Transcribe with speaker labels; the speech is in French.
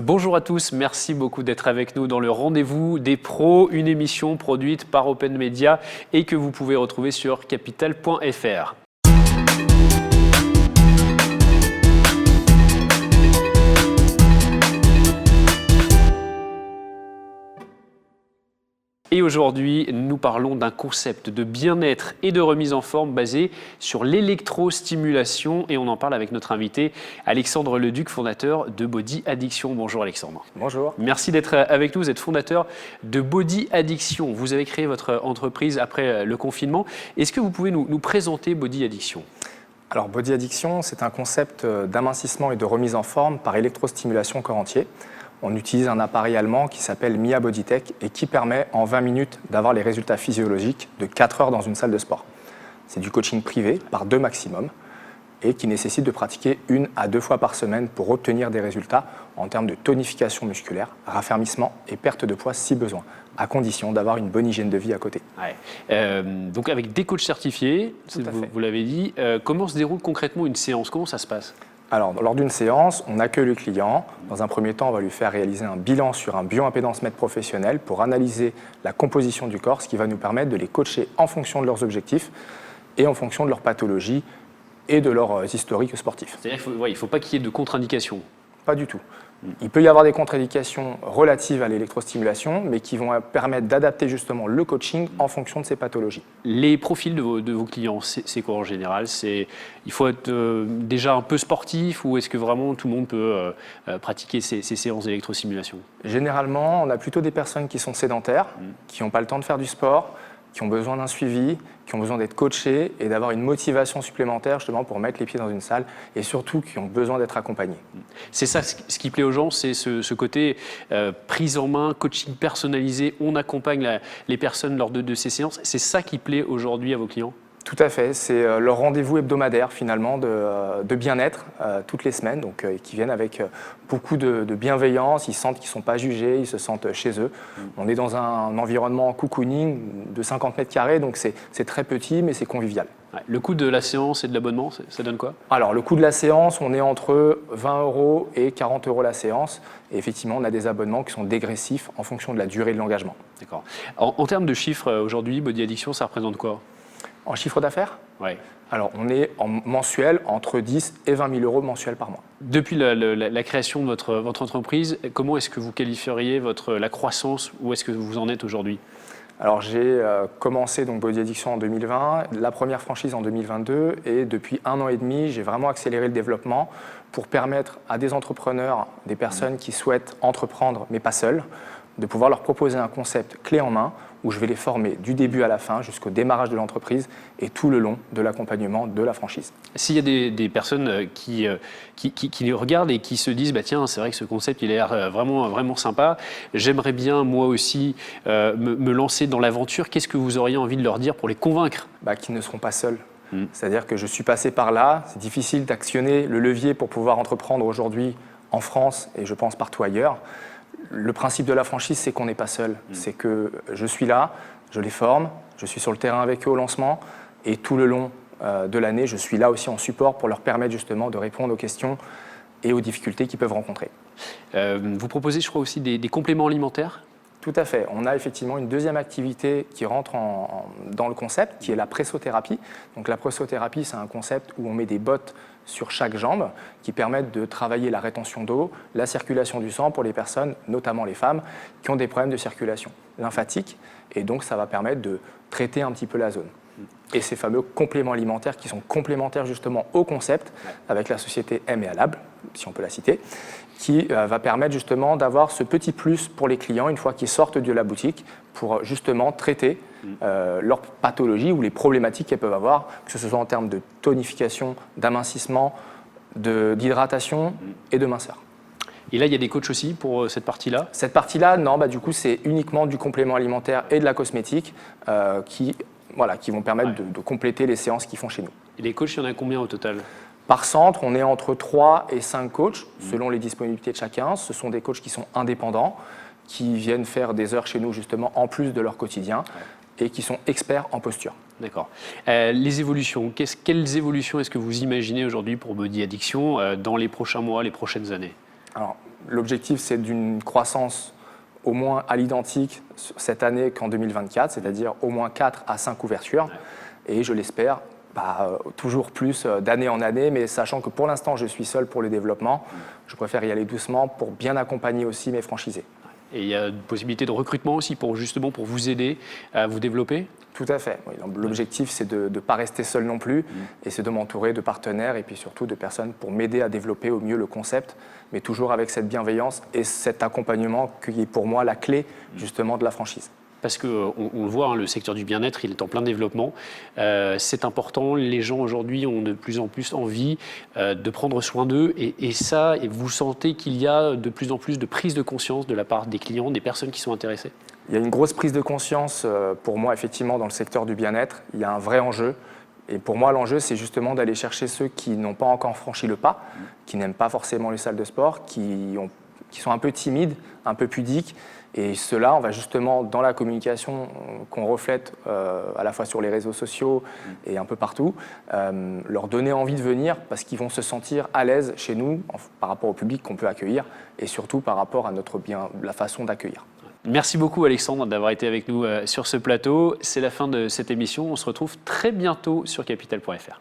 Speaker 1: Bonjour à tous, merci beaucoup d'être avec nous dans le Rendez-vous des pros, une émission produite par Open Media et que vous pouvez retrouver sur capital.fr. Et aujourd'hui, nous parlons d'un concept de bien-être et de remise en forme basé sur l'électrostimulation et on en parle avec notre invité Alexandre Leduc, fondateur de Body Addiction. Bonjour Alexandre.
Speaker 2: Bonjour.
Speaker 1: Merci d'être avec nous, vous êtes fondateur de Body Addiction. Vous avez créé votre entreprise après le confinement. Est-ce que vous pouvez nous présenter Body Addiction ?
Speaker 2: Alors Body Addiction, c'est un concept d'amincissement et de remise en forme par électrostimulation corps entier. On utilise un appareil allemand qui s'appelle Mia Bodytech et qui permet en 20 minutes d'avoir les résultats physiologiques de 4 heures dans une salle de sport. C'est du coaching privé par 2 maximum et qui nécessite de pratiquer 1 à 2 fois par semaine pour obtenir des résultats en termes de tonification musculaire, raffermissement et perte de poids si besoin, à condition d'avoir une bonne hygiène de vie à côté.
Speaker 1: Ouais. Donc avec des coachs certifiés, vous l'avez dit, comment se déroule concrètement une séance ? Comment ça se passe ?
Speaker 2: Alors, lors d'une séance, on accueille le client. Dans un premier temps, on va lui faire réaliser un bilan sur un bioimpédance-mètre professionnel pour analyser la composition du corps, ce qui va nous permettre de les coacher en fonction de leurs objectifs et en fonction de leur pathologie et de leurs historiques sportifs.
Speaker 1: C'est-à-dire qu'il ne faut pas qu'il y ait de contre-indications.
Speaker 2: Pas du tout. Il peut y avoir des contre-indications relatives à l'électrostimulation, mais qui vont permettre d'adapter justement le coaching en fonction de ces pathologies.
Speaker 1: Les profils de vos clients, c'est quoi en général ? Il faut être déjà un peu sportif ou est-ce que vraiment tout le monde peut pratiquer ces séances d'électrostimulation ?
Speaker 2: Généralement, on a plutôt des personnes qui sont sédentaires, qui n'ont pas le temps de faire du sport, qui ont besoin d'un suivi, qui ont besoin d'être coachés et d'avoir une motivation supplémentaire justement pour mettre les pieds dans une salle et surtout qui ont besoin d'être accompagnés.
Speaker 1: C'est ça ce qui plaît aux gens, c'est ce côté prise en main, coaching personnalisé, on accompagne les personnes lors de ces séances. C'est ça qui plaît aujourd'hui à vos clients ?
Speaker 2: Tout à fait, c'est leur rendez-vous hebdomadaire finalement de bien-être toutes les semaines, donc qui viennent avec beaucoup de bienveillance, ils sentent qu'ils ne sont pas jugés, ils se sentent chez eux. On est dans un environnement cocooning de 50 mètres carrés, donc c'est très petit mais c'est convivial.
Speaker 1: Ouais. Le coût de la séance et de l'abonnement, ça donne quoi ?
Speaker 2: Alors le coût de la séance, on est entre 20 € et 40 € la séance, et effectivement on a des abonnements qui sont dégressifs en fonction de la durée de l'engagement.
Speaker 1: D'accord. En termes de chiffres, aujourd'hui, Body Addiction, ça représente quoi ?
Speaker 2: En chiffre d'affaires ?
Speaker 1: Oui.
Speaker 2: Alors, on est en mensuel entre 10 et 20 000 € mensuels par mois.
Speaker 1: Depuis la création de votre entreprise, comment est-ce que vous qualifieriez la croissance ? Où est-ce que vous en êtes aujourd'hui ?
Speaker 2: Alors, j'ai commencé donc Body Addiction en 2020, la première franchise en 2022, et depuis 1 an et demi, j'ai vraiment accéléré le développement pour permettre à des entrepreneurs, des personnes qui souhaitent entreprendre, mais pas seuls, de pouvoir leur proposer un concept clé en main où je vais les former du début à la fin jusqu'au démarrage de l'entreprise et tout le long de l'accompagnement de la franchise.
Speaker 1: S'il y a des personnes qui les regardent et qui se disent bah tiens, c'est vrai que ce concept il a l'air vraiment sympa, j'aimerais bien moi aussi me lancer dans l'aventure, qu'est-ce que vous auriez envie de leur dire pour les convaincre ?
Speaker 2: Qu'ils ne seront pas seuls. C'est-à-dire que je suis passé par là, c'est difficile d'actionner le levier pour pouvoir entreprendre aujourd'hui en France et je pense partout ailleurs. Le principe de la franchise, c'est qu'on n'est pas seul. C'est que je suis là, je les forme, je suis sur le terrain avec eux au lancement et tout le long de l'année, je suis là aussi en support pour leur permettre justement de répondre aux questions et aux difficultés qu'ils peuvent rencontrer.
Speaker 1: Vous proposez, je crois, aussi des compléments alimentaires ?
Speaker 2: Tout à fait. On a effectivement une deuxième activité qui rentre dans le concept, qui est la pressothérapie. Donc la pressothérapie, c'est un concept où on met des bottes sur chaque jambe qui permettent de travailler la rétention d'eau, la circulation du sang pour les personnes, notamment les femmes, qui ont des problèmes de circulation lymphatique. Et donc ça va permettre de traiter un petit peu la zone. Et ces fameux compléments alimentaires qui sont complémentaires justement au concept avec la société M&A Lab, si on peut la citer, qui va permettre justement d'avoir ce petit plus pour les clients une fois qu'ils sortent de la boutique pour justement traiter leur pathologie ou les problématiques qu'elles peuvent avoir, que ce soit en termes de tonification, d'amincissement, d'hydratation et de minceur.
Speaker 1: Et là, il y a des coachs aussi pour cette partie-là ?
Speaker 2: Cette partie-là, non, du coup, c'est uniquement du complément alimentaire et de la cosmétique qui vont permettre de compléter les séances qu'ils font chez nous.
Speaker 1: Et les coachs, il y en a combien au total ?
Speaker 2: Par centre, on est entre 3 et 5 coachs, selon les disponibilités de chacun. Ce sont des coachs qui sont indépendants, qui viennent faire des heures chez nous justement en plus de leur quotidien et qui sont experts en posture.
Speaker 1: D'accord. Les évolutions, quelles évolutions est-ce que vous imaginez aujourd'hui pour Body Addiction dans les prochains mois, les prochaines années ?
Speaker 2: Alors, L'objectif, c'est d'une croissance au moins à l'identique cette année qu'en 2024, c'est-à-dire au moins 4 à 5 ouvertures. Et je l'espère, toujours plus d'année en année, mais sachant que pour l'instant, je suis seul pour le développement. Je préfère y aller doucement pour bien accompagner aussi mes franchisés.
Speaker 1: Et il y a une possibilité de recrutement aussi pour vous aider à vous développer?
Speaker 2: Tout à fait. Oui, l'objectif, c'est de ne pas rester seul non plus, et c'est de m'entourer de partenaires et puis surtout de personnes pour m'aider à développer au mieux le concept, mais toujours avec cette bienveillance et cet accompagnement qui est pour moi la clé justement de la franchise.
Speaker 1: Parce qu'on le voit, hein, le secteur du bien-être, il est en plein développement. C'est important, les gens aujourd'hui ont de plus en plus envie de prendre soin d'eux. Et vous sentez qu'il y a de plus en plus de prise de conscience de la part des clients, des personnes qui sont intéressées?
Speaker 2: Il y a une grosse prise de conscience pour moi, effectivement, dans le secteur du bien-être. Il y a un vrai enjeu. Et pour moi, l'enjeu, c'est justement d'aller chercher ceux qui n'ont pas encore franchi le pas, qui n'aiment pas forcément les salles de sport, qui sont un peu timides, un peu pudiques. Et ceux-là, on va justement, dans la communication qu'on reflète à la fois sur les réseaux sociaux et un peu partout, leur donner envie de venir parce qu'ils vont se sentir à l'aise chez nous par rapport au public qu'on peut accueillir et surtout par rapport à la façon d'accueillir.
Speaker 1: Merci beaucoup Alexandre d'avoir été avec nous sur ce plateau. C'est la fin de cette émission. On se retrouve très bientôt sur Capital.fr.